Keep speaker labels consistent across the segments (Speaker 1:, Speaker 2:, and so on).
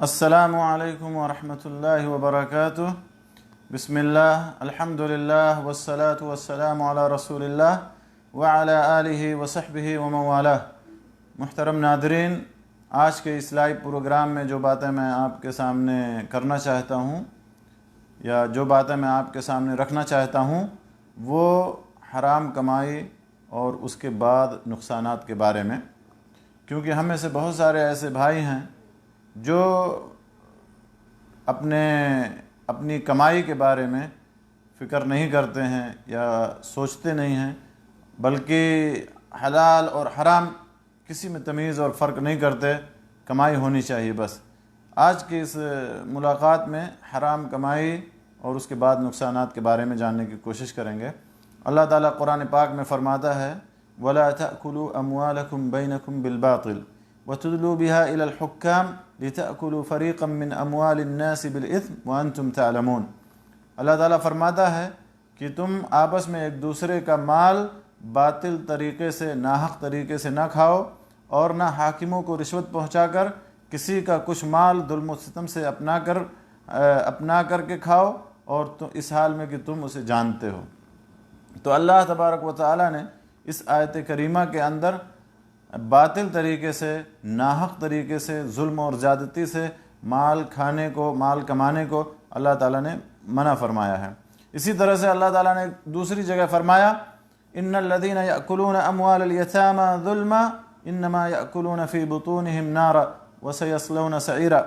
Speaker 1: السلام علیکم ورحمۃ اللہ وبرکاتہ۔ بسم اللہ، الحمدللہ والصلاة والسلام علی رسول اللہ وعلی آلہ وصحبہ ومن والہ۔ محترم ناظرین، آج کے اس لائیو پروگرام میں جو باتیں میں آپ کے سامنے کرنا چاہتا ہوں یا جو باتیں میں آپ کے سامنے رکھنا چاہتا ہوں وہ حرام کمائی اور اس کے بعد نقصانات کے بارے میں، کیونکہ ہم میں سے بہت سارے ایسے بھائی ہیں جو اپنی کمائی کے بارے میں فکر نہیں کرتے ہیں یا سوچتے نہیں ہیں، بلکہ حلال اور حرام کسی میں تمیز اور فرق نہیں کرتے، کمائی ہونی چاہیے بس۔ آج کی اس ملاقات میں حرام کمائی اور اس کے بعد نقصانات کے بارے میں جاننے کی کوشش کریں گے۔ اللہ تعالیٰ قرآن پاک میں فرماتا ہے وَلَا تَأْكُلُوا أَمْوَالَكُمْ بَيْنَكُمْ بِالْبَاطِلِ وَتُدْلُوا بِهَا إِلَى الْحُكَّامِ لِتَأْكُلُوا فَرِيقًا مِّنْ أَمْوَالِ النَّاسِ بِالْإِثْمِ وَأَنْتُمْ تَعْلَمُونَ۔ اللہ تعالیٰ فرماتا ہے کہ تم آپس میں ایک دوسرے کا مال باطل طریقے سے، ناحق طریقے سے نہ کھاؤ، اور نہ حاکموں کو رشوت پہنچا کر کسی کا کچھ مال ظلم و ستم سے اپنا کر کے کھاؤ، اور تو اس حال میں کہ تم اسے جانتے ہو۔ تو اللہ تبارک و تعالیٰ نے اس آیت کریمہ کے اندر باطل طریقے سے، ناحق طریقے سے، ظلم اور زیادتی سے مال کھانے کو، مال کمانے کو اللہ تعالیٰ نے منع فرمایا ہے۔ اسی طرح سے اللہ تعالیٰ نے دوسری جگہ فرمایا ان الذین یأکلون اموال الیتامی ظلما انما یأکلون فی بطونہم نارا وسیصلون سعیرا،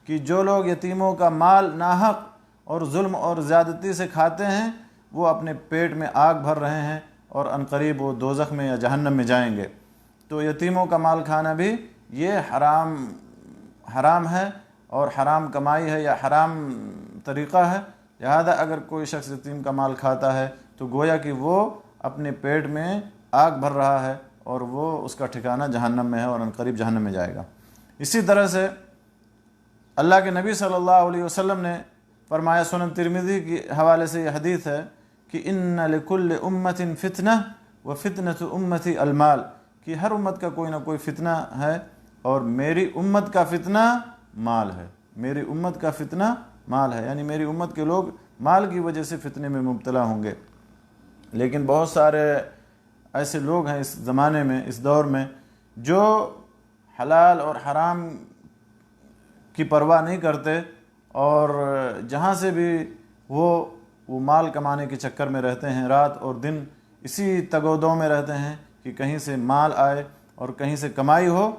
Speaker 1: کہ جو لوگ یتیموں کا مال ناحق اور ظلم اور زیادتی سے کھاتے ہیں وہ اپنے پیٹ میں آگ بھر رہے ہیں اور عنقریب وہ دوزخ میں یا جہنم میں جائیں گے۔ تو یتیموں کا مال کھانا بھی یہ حرام ہے اور حرام کمائی ہے یا حرام طریقہ ہے۔ لہذا اگر کوئی شخص یتیم کا مال کھاتا ہے تو گویا کہ وہ اپنے پیٹ میں آگ بھر رہا ہے اور وہ اس کا ٹھکانہ جہنم میں ہے اور عنقریب جہنم میں جائے گا۔ اسی طرح سے اللہ کے نبی صلی اللہ علیہ وسلم نے فرمایا، سنن ترمذی کے حوالے سے یہ حدیث ہے کہ ان لکل امت فتنہ وفتنۃ امتی المال، کہ ہر امت کا کوئی نہ کوئی فتنہ ہے اور میری امت کا فتنہ مال ہے۔ میری امت کا فتنہ مال ہے، یعنی میری امت کے لوگ مال کی وجہ سے فتنے میں مبتلا ہوں گے۔ لیکن بہت سارے ایسے لوگ ہیں اس زمانے میں، اس دور میں، جو حلال اور حرام کی پرواہ نہیں کرتے اور جہاں سے بھی وہ مال کمانے کے چکر میں رہتے ہیں، رات اور دن اسی تگ و دو میں رہتے ہیں کہ کہیں سے مال آئے اور کہیں سے کمائی ہو،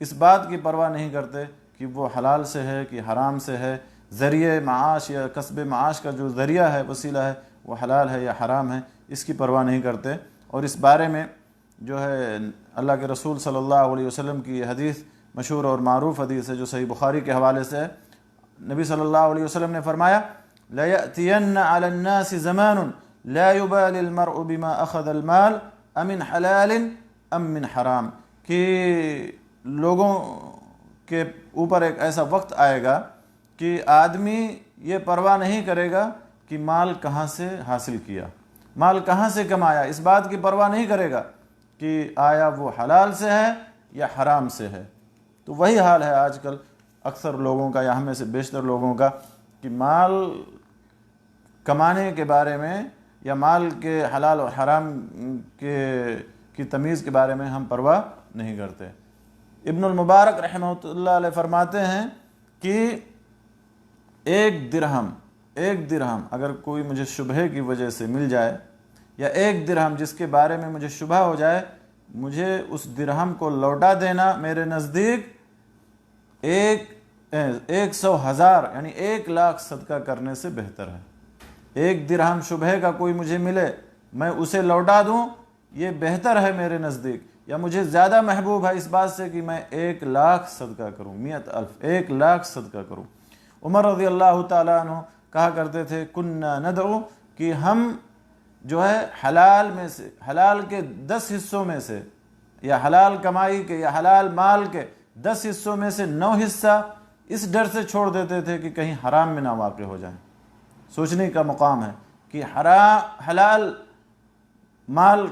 Speaker 1: اس بات کی پرواہ نہیں کرتے کہ وہ حلال سے ہے کہ حرام سے ہے، ذریعہ معاش یا کسب معاش کا جو ذریعہ ہے، وسیلہ ہے، وہ حلال ہے یا حرام ہے، اس کی پرواہ نہیں کرتے۔ اور اس بارے میں جو ہے اللہ کے رسول صلی اللہ علیہ وسلم کی حدیث مشہور اور معروف حدیث ہے جو صحیح بخاری کے حوالے سے ہے۔ نبی صلی اللہ علیہ وسلم نے فرمایا لَيَأْتِيَنَّ عَلَى النَّاسِ زَمَانٌ لَا يُبَالِ الْمَرْءُ بِمَا أَخَذَ الْمَالِ أَمِنْ حَلَالٍ أَم مِّنْ حرام، کہ لوگوں کے اوپر ایک ایسا وقت آئے گا کہ آدمی یہ پرواہ نہیں کرے گا کہ مال کہاں سے حاصل کیا، مال کہاں سے کمایا، اس بات کی پرواہ نہیں کرے گا کہ آیا وہ حلال سے ہے یا حرام سے ہے۔ تو وہی حال ہے آج کل اکثر لوگوں کا یا ہم میں سے بیشتر لوگوں کا کہ مال کمانے کے بارے میں یا مال کے حلال اور حرام کی تمیز کے بارے میں ہم پرواہ نہیں کرتے۔ ابن المبارک رحمہ اللہ علیہ فرماتے ہیں کہ ایک درہم اگر کوئی مجھے شبہے کی وجہ سے مل جائے، یا ایک درہم جس کے بارے میں مجھے شبہ ہو جائے، مجھے اس درہم کو لوٹا دینا میرے نزدیک 100,000 یعنی 1,00,000 صدقہ کرنے سے بہتر ہے۔ ایک درہم شبہ کا کوئی مجھے ملے، میں اسے لوٹا دوں، یہ بہتر ہے میرے نزدیک، یا مجھے زیادہ محبوب ہے اس بات سے کہ میں 1,00,000 صدقہ کروں، 100,000 1,00,000 صدقہ کروں۔ عمر رضی اللہ تعالیٰ عنہ کہا کرتے تھے کننا ندعو، کہ ہم جو ہے حلال میں سے، حلال کے 10 حصوں میں سے، یا حلال کمائی کے یا حلال مال کے 10 حصوں میں سے 9 حصہ اس ڈر سے چھوڑ دیتے تھے کہ کہیں حرام میں نہ واقع ہو جائیں۔ سوچنے کا مقام ہے کہ حلال مال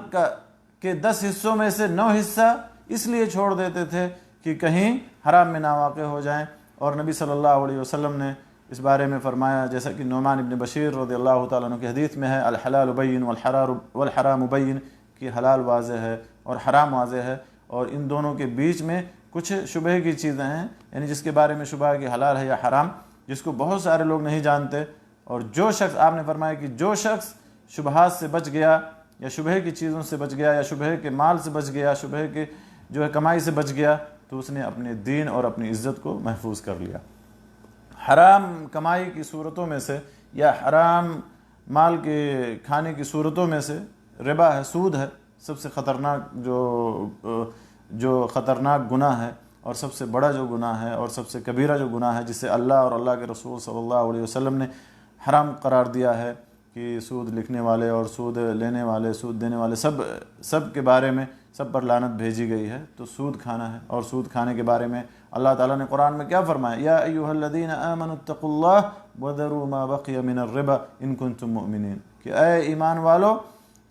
Speaker 1: کے 10 حصوں میں سے 9 حصہ اس لیے چھوڑ دیتے تھے کہ کہیں حرام میں نہ واقع ہو جائیں، اور نبی صلی اللہ علیہ وسلم نے اس بارے میں فرمایا، جیسا کہ نعمان ابن بشیر رضی اللہ تعالیٰ عنہ کی حدیث میں ہے، الحلال بین والحرام بین، کہ حلال واضح ہے اور حرام واضح ہے، اور ان دونوں کے بیچ میں کچھ شبہ کی چیزیں ہیں، یعنی جس کے بارے میں شبہ ہے کہ حلال ہے یا حرام، جس کو بہت سارے لوگ نہیں جانتے۔ اور جو شخص، آپ نے فرمایا کہ جو شخص شبہات سے بچ گیا یا شبہ کی چیزوں سے بچ گیا یا شبہ کے مال سے بچ گیا، شبہ کے جو ہے کمائی سے بچ گیا، تو اس نے اپنے دین اور اپنی عزت کو محفوظ کر لیا۔ حرام کمائی کی صورتوں میں سے یا حرام مال کے کھانے کی صورتوں میں سے ربا ہے، سود ہے، سب سے خطرناک جو خطرناک گناہ ہے اور سب سے بڑا جو گناہ ہے اور سب سے کبیرہ جو گناہ ہے، جسے اللہ اور اللہ کے رسول صلی اللہ علیہ وسلم نے حرام قرار دیا ہے، کہ سود لکھنے والے اور سود لینے والے، سود دینے والے سب کے بارے میں سب پر لعنت بھیجی گئی ہے۔ تو سود کھانا ہے، اور سود کھانے کے بارے میں اللہ تعالیٰ نے قرآن میں کیا فرمایا، یا ایھا الذین آمنوا اتقوا اللہ وذروا ما بقی من الربا ان کنتم مؤمنین، کہ اے ایمان والو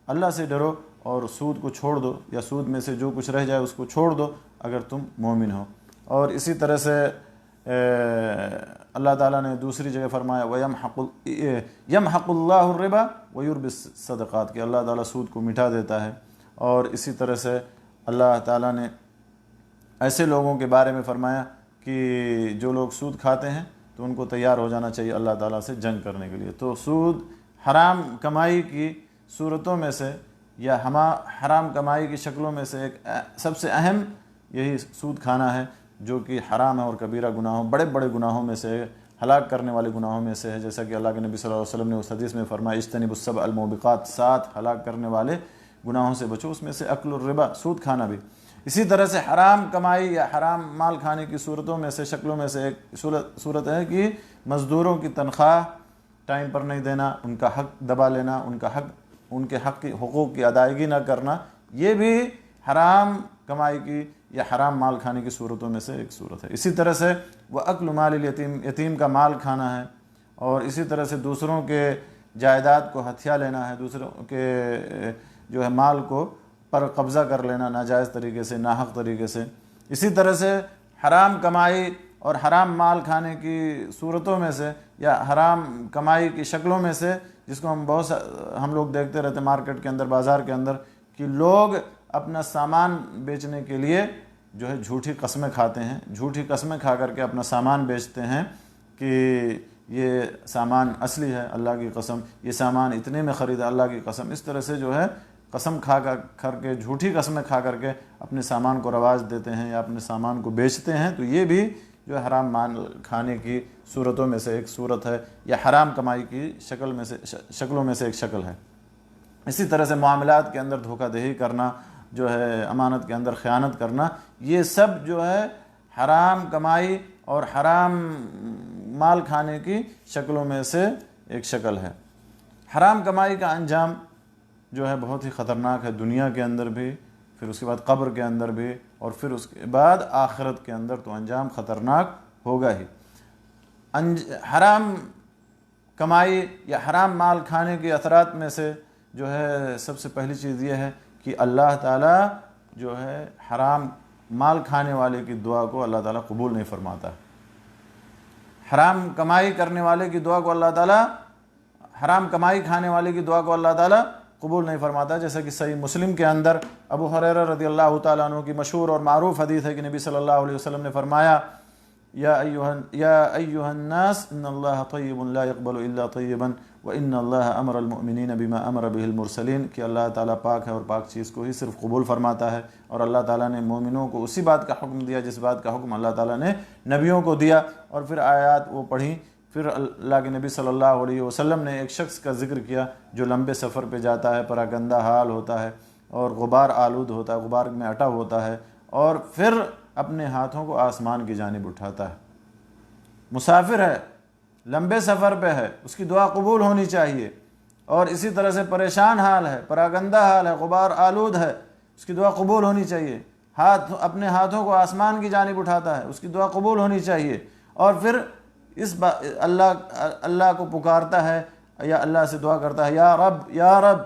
Speaker 1: اللہ سے ڈرو اور سود کو چھوڑ دو، یا سود میں سے جو کچھ رہ جائے اس کو چھوڑ دو اگر تم مومن ہو۔ اور اسی طرح سے اللہ تعالیٰ نے دوسری جگہ فرمایا وَيَمْحَقُ اللَّهُ الرِّبَا وَيُرْبِي الصَّدَقَاتِ، کہ اللہ تعالیٰ سود کو مٹا دیتا ہے۔ اور اسی طرح سے اللہ تعالیٰ نے ایسے لوگوں کے بارے میں فرمایا کہ جو لوگ سود کھاتے ہیں تو ان کو تیار ہو جانا چاہیے اللہ تعالیٰ سے جنگ کرنے کے لیے۔ تو سود حرام کمائی کی صورتوں میں سے یا حرام کمائی کی شکلوں میں سے ایک سب سے اہم یہی سود کھانا ہے، جو کہ حرام ہے اور کبیرہ گناہوں، بڑے بڑے گناہوں میں سے، ہلاک کرنے والے گناہوں میں سے ہے، جیسا کہ اللہ کے نبی صلی اللہ علیہ وسلم نے اس حدیث میں فرمایا اجتنبوا السبع الموبقات، 7 ہلاک کرنے والے گناہوں سے بچو، اس میں سے اکل الربا، سود کھانا بھی۔ اسی طرح سے حرام کمائی یا حرام مال کھانے کی صورتوں میں سے، شکلوں میں سے ایک صورت ہے کہ مزدوروں کی تنخواہ ٹائم پر نہیں دینا، ان کا حق دبا لینا، ان کے حق کی حقوق کی ادائیگی نہ کرنا، یہ بھی حرام کمائی کی یا حرام مال کھانے کی صورتوں میں سے ایک صورت ہے۔ اسی طرح سے وَأَكْلُ مَالِ الْيَتِيمِ، یتیم کا مال کھانا ہے، اور اسی طرح سے دوسروں کے جائیداد کو ہتھیا لینا ہے، دوسروں کے جو ہے مال کو پر قبضہ کر لینا ناجائز طریقے سے، ناحق طریقے سے۔ اسی طرح سے حرام کمائی اور حرام مال کھانے کی صورتوں میں سے یا حرام کمائی کی شکلوں میں سے، جس کو ہم لوگ دیکھتے رہتے مارکیٹ کے اندر، بازار کے اندر، کہ لوگ اپنا سامان بیچنے کے لیے جو ہے جھوٹی قسمیں کھاتے ہیں، جھوٹی قسمیں کھا کر کے اپنا سامان بیچتے ہیں کہ یہ سامان اصلی ہے، اللہ کی قسم یہ سامان اتنے میں خریدا، اللہ کی قسم۔ اس طرح سے جو ہے قسم کھا کر کے، جھوٹی قسمیں کھا کر کے اپنے سامان کو رواج دیتے ہیں یا اپنے سامان کو بیچتے ہیں، تو یہ بھی جو ہے حرام مال کھانے کی صورتوں میں سے ایک صورت ہے، یا حرام کمائی کی شکلوں میں سے ایک شکل ہے۔ اسی طرح سے معاملات کے اندر دھوکہ دہی کرنا، جو ہے امانت کے اندر خیانت کرنا، یہ سب جو ہے حرام کمائی اور حرام مال کھانے کی شکلوں میں سے ایک شکل ہے۔ حرام کمائی کا انجام جو ہے بہت ہی خطرناک ہے، دنیا کے اندر بھی، پھر اس کے بعد قبر کے اندر بھی، اور پھر اس کے بعد آخرت کے اندر تو انجام خطرناک ہوگا ہی۔ حرام کمائی یا حرام مال کھانے کے اثرات میں سے جو ہے سب سے پہلی چیز یہ ہے کہ اللہ تعالیٰ جو ہے حرام مال کھانے والے کی دعا کو اللہ تعالیٰ قبول نہیں فرماتا۔ حرام کمائی کرنے والے کی دعا کو اللہ تعالیٰ، حرام کمائی کھانے والے کی دعا کو اللہ تعالیٰ قبول نہیں فرماتا، جیسا کہ صحیح مسلم کے اندر ابو ہریرہ رضی اللہ تعالیٰ عنہ کی مشہور اور معروف حدیث ہے کہ نبی صلی اللہ علیہ وسلم نے فرمایا یا ایھا الناس ان اللہ طیب لا يقبل الا طیبا وان اللہ امر المؤمنین بما امر به المرسلین، کہ اللہ تعالیٰ پاک ہے اور پاک چیز کو ہی صرف قبول فرماتا ہے، اور اللہ تعالیٰ نے مومنوں کو اسی بات کا حکم دیا جس بات کا حکم اللہ تعالیٰ نے نبیوں کو دیا۔ اور پھر آیات وہ پڑھیں، پھر اللہ کے نبی صلی اللہ علیہ وسلم نے ایک شخص کا ذکر کیا جو لمبے سفر پہ جاتا ہے، پراگندہ حال ہوتا ہے اور غبار آلود ہوتا ہے، غبار میں اٹا ہوتا ہے، اور پھر اپنے ہاتھوں کو آسمان کی جانب اٹھاتا ہے۔ مسافر ہے، لمبے سفر پہ ہے، اس کی دعا قبول ہونی چاہیے۔ اور اسی طرح سے پریشان حال ہے، پراگندہ حال ہے، غبار آلود ہے، اس کی دعا قبول ہونی چاہیے۔ اپنے ہاتھوں کو آسمان کی جانب اٹھاتا ہے، اس کی دعا قبول ہونی چاہیے۔ اور پھر اللہ کو پکارتا ہے یا اللہ سے دعا کرتا ہے یا رب یا رب،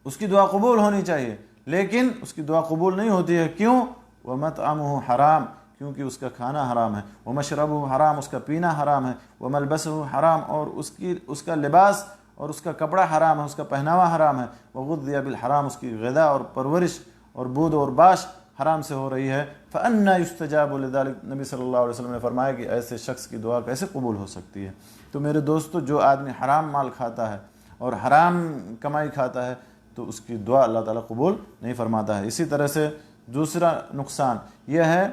Speaker 1: اس کی دعا قبول ہونی چاہیے۔ لیکن اس کی دعا قبول نہیں ہوتی ہے، کیوں؟ وَمَطْعَمُهُ حرام، کیونکہ اس کا کھانا حرام ہے، ومشربہ حرام، اس کا پینا حرام ہے، وملبسہ حرام، اور اس کا لباس اور اس کا کپڑا حرام ہے، اس کا پہناوا حرام ہے، وغذی بالحرام، اس کی غذا اور پرورش اور بود اور باش حرام سے ہو رہی ہے، فأنى يستجاب لذلك، نبی صلی اللہ علیہ وسلم نے فرمایا کہ ایسے شخص کی دعا کیسے قبول ہو سکتی ہے۔ تو میرے دوستو، جو آدمی حرام مال کھاتا ہے اور حرام کمائی کھاتا ہے تو اس کی دعا اللہ تعالیٰ قبول نہیں فرماتا ہے۔ اسی طرح سے دوسرا نقصان یہ ہے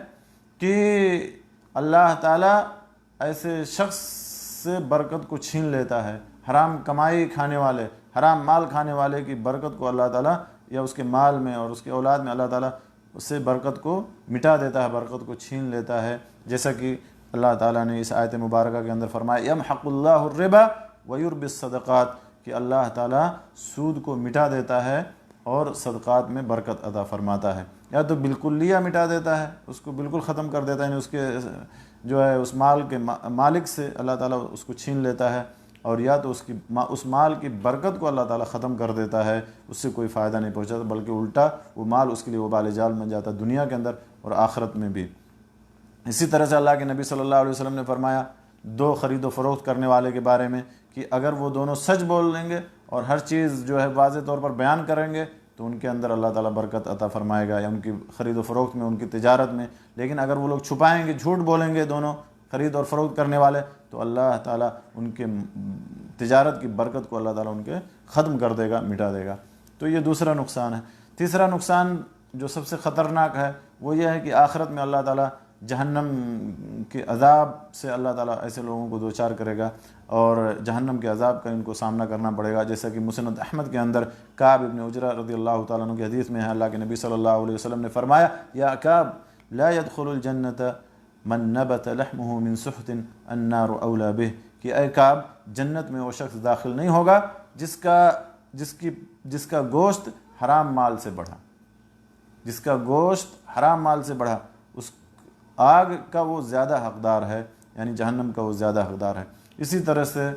Speaker 1: کہ اللہ تعالیٰ ایسے شخص سے برکت کو چھین لیتا ہے۔ حرام کمائی کھانے والے، حرام مال کھانے والے کی برکت کو اللہ تعالیٰ، یا اس کے مال میں اور اس کے اولاد میں اللہ تعالیٰ اس سے برکت کو مٹا دیتا ہے، برکت کو چھین لیتا ہے، جیسا کہ اللہ تعالیٰ نے اس آیت مبارکہ کے اندر فرمایا یمحق اللہ الربا ویربی الصدقات، کہ اللہ تعالیٰ سود کو مٹا دیتا ہے اور صدقات میں برکت عطا فرماتا ہے۔ یا تو بالکلیہ مٹا دیتا ہے، اس کو بالکل ختم کر دیتا ہے، یعنی اس کے جو ہے اس مال کے مالک سے اللہ تعالیٰ اس کو چھین لیتا ہے، اور یا تو اس مال کی برکت کو اللہ تعالیٰ ختم کر دیتا ہے، اس سے کوئی فائدہ نہیں پہنچاتا، بلکہ الٹا وہ مال اس کے لیے وبال جال بن جاتا ہے، دنیا کے اندر اور آخرت میں بھی۔ اسی طرح سے اللہ کے نبی صلی اللہ علیہ وسلم نے فرمایا دو خرید و فروخت کرنے والے کے بارے میں کہ اگر وہ دونوں سچ بول لیں گے اور ہر چیز جو ہے واضح طور پر بیان کریں گے تو ان کے اندر اللہ تعالیٰ برکت عطا فرمائے گا، یا ان کی خرید و فروخت میں، ان کی تجارت میں۔ لیکن اگر وہ لوگ چھپائیں گے، جھوٹ بولیں گے دونوں خرید اور فروخت کرنے والے، تو اللہ تعالیٰ ان کے تجارت کی برکت کو اللہ تعالیٰ ان کے ختم کر دے گا، مٹا دے گا۔ تو یہ دوسرا نقصان ہے۔ تیسرا نقصان جو سب سے خطرناک ہے وہ یہ ہے کہ آخرت میں اللہ تعالیٰ جہنم کے عذاب سے اللہ تعالیٰ ایسے لوگوں کو دوچار کرے گا، اور جہنم کے عذاب کا ان کو سامنا کرنا پڑے گا، جیسا کہ مسند احمد کے اندر کعب ابن عجرہ رضی اللہ تعالیٰ عنہ کی حدیث میں ہے، اللہ کے نبی صلی اللہ علیہ وسلم نے فرمایا یا کعب لا يدخل الجنت من نبت لحمه من سحت النار اولا به، کہ اے کعب جنت میں وہ شخص داخل نہیں ہوگا جس کا گوشت حرام مال سے بڑھا، جس کا گوشت حرام مال سے بڑھا، اس آگ کا وہ زیادہ حقدار ہے، یعنی جہنم کا وہ زیادہ حقدار ہے۔ اسی طرح سے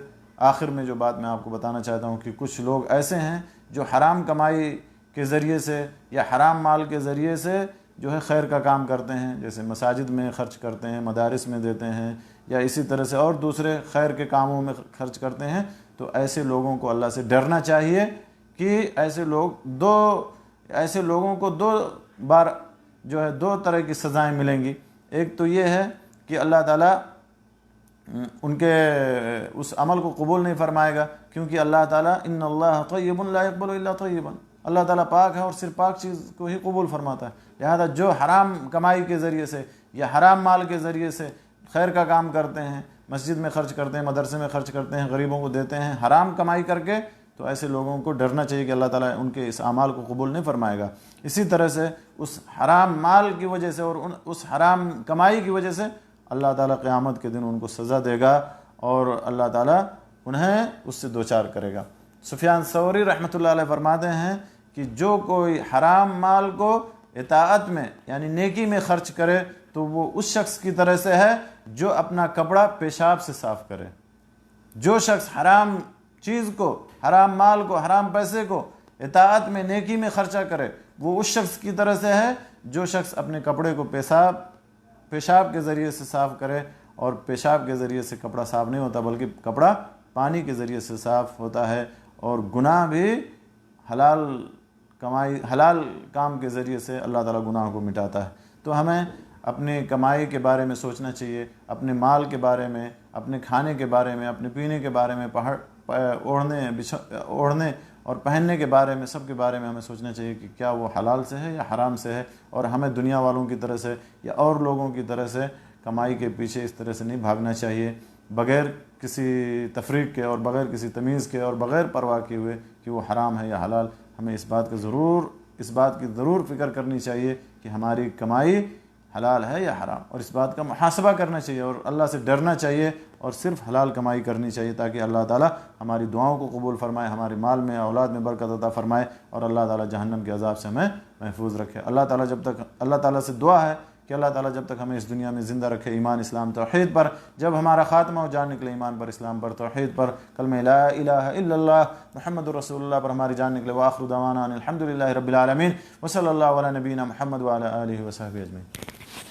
Speaker 1: آخر میں جو بات میں آپ کو بتانا چاہتا ہوں کہ کچھ لوگ ایسے ہیں جو حرام کمائی کے ذریعے سے یا حرام مال کے ذریعے سے جو ہے خیر کا کام کرتے ہیں، جیسے مساجد میں خرچ کرتے ہیں، مدارس میں دیتے ہیں، یا اسی طرح سے اور دوسرے خیر کے کاموں میں خرچ کرتے ہیں۔ تو ایسے لوگوں کو اللہ سے ڈرنا چاہیے کہ ایسے لوگوں کو دو بار جو ہے دو طرح کی سزائیں ملیں گی۔ ایک تو یہ ہے کہ اللہ تعالیٰ ان کے اس عمل کو قبول نہیں فرمائے گا، کیونکہ اللہ تعالیٰ ان اللہ طیب لا یقبل الا طیبا، اللہ تعالیٰ پاک ہے اور صرف پاک چیز کو ہی قبول فرماتا ہے۔ لہذا جو حرام کمائی کے ذریعے سے یا حرام مال کے ذریعے سے خیر کا کام کرتے ہیں، مسجد میں خرچ کرتے ہیں، مدرسے میں خرچ کرتے ہیں، غریبوں کو دیتے ہیں حرام کمائی کر کے، تو ایسے لوگوں کو ڈرنا چاہیے کہ اللہ تعالیٰ ان کے اس اعمال کو قبول نہیں فرمائے گا۔ اسی طرح سے اس حرام مال کی وجہ سے اور اس حرام کمائی کی وجہ سے اللہ تعالیٰ قیامت کے دن ان کو سزا دے گا، اور اللہ تعالیٰ انہیں اس سے دوچار کرے گا۔ سفیان ثوری رحمۃ اللہ علیہ فرماتے ہیں کہ جو کوئی حرام مال کو اطاعت میں یعنی نیکی میں خرچ کرے تو وہ اس شخص کی طرح سے ہے جو اپنا کپڑا پیشاب سے صاف کرے۔ جو شخص حرام چیز کو، حرام مال کو، حرام پیسے کو اطاعت میں نیکی میں خرچہ کرے، وہ اس شخص کی طرح سے ہے جو شخص اپنے کپڑے کو پیشاب کے ذریعے سے صاف کرے، اور پیشاب کے ذریعے سے کپڑا صاف نہیں ہوتا بلکہ کپڑا پانی کے ذریعے سے صاف ہوتا ہے، اور گناہ بھی حلال کام کے ذریعے سے اللہ تعالیٰ گناہ کو مٹاتا ہے۔ تو ہمیں اپنی کمائی کے بارے میں سوچنا چاہیے، اپنے مال کے بارے میں، اپنے کھانے کے بارے میں، اپنے پینے کے بارے میں، اوڑھنے اور پہننے کے بارے میں، سب کے بارے میں ہمیں سوچنا چاہیے کہ کیا وہ حلال سے ہے یا حرام سے ہے، اور ہمیں دنیا والوں کی طرح سے یا اور لوگوں کی طرح سے کمائی کے پیچھے اس طرح سے نہیں بھاگنا چاہیے، بغیر کسی تفریق کے اور بغیر کسی تمیز کے اور بغیر پرواہ کیے ہوئے کہ وہ حرام ہے یا حلال۔ ہمیں اس بات کی ضرور فکر کرنی چاہیے کہ ہماری کمائی حلال ہے یا حرام، اور اس بات کا محاسبہ کرنا چاہیے اور اللہ سے ڈرنا چاہیے، اور صرف حلال کمائی کرنی چاہیے تاکہ اللہ تعالیٰ ہماری دعاؤں کو قبول فرمائے، ہمارے مال میں اولاد میں برکت عطا فرمائے، اور اللہ تعالیٰ جہنم کے عذاب سے ہمیں محفوظ رکھے۔ اللہ تعالیٰ سے دعا ہے کہ اللہ تعالیٰ جب تک ہمیں اس دنیا میں زندہ رکھے ایمان اسلام توحید پر، جب ہمارا خاتمہ ہو جان نکلے ایمان پر، اسلام پر، توحید پر، کلمہ لا الہ الا اللہ محمد رسول اللہ پر ہماری جان نکلے۔ وآخر دعوانا ان الحمد للہ رب العالمین، وصلی اللہ علی نبینا محمد وعلی آلہ وصحبہ اجمعین۔